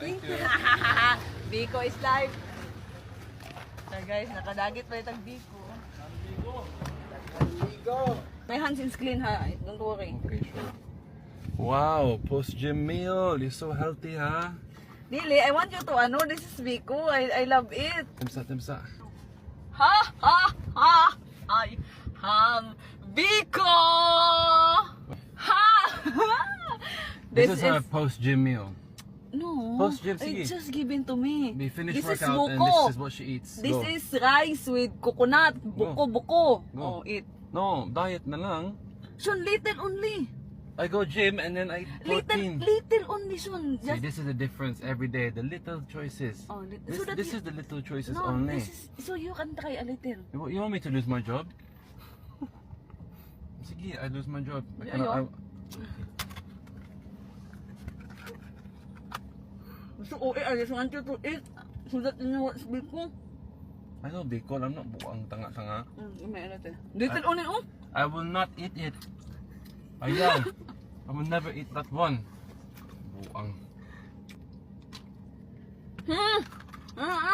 Thank you. Biko is life. So guys, nakadagit pa itang Biko. My hands is clean ha, don't worry. Okay, sure. Wow, post-gym meal. You're so healthy, huh? Dili, I want you to ano, this is Biko. I love it. Timsa. Ha ha ha. I have Biko. Ha. This is our post-gym meal. No, Post-gym, sige. it's just given to me. We finished This is workout and buko. this is what she eats. This Go. is rice with coconut. Buko. Go. Oh, eat. No, diet na lang. Sean, little only. I go gym and then I eat protein. Little only, Sean. See, this is the difference every day. The little choices. Oh, little. This, So that this you- is the little choices no, only. this is, so you can try a little. You want me to lose my job? Sige, I lose my job. I Yeah, cannot, yeah. So, I just want you to eat so that you know what's Biko. I know Bicol, I'm not buang tanga-tanga. May little. Little only, oh. I will not eat it. Ayaw. I will never eat that one. Buang. Hmm. Ah.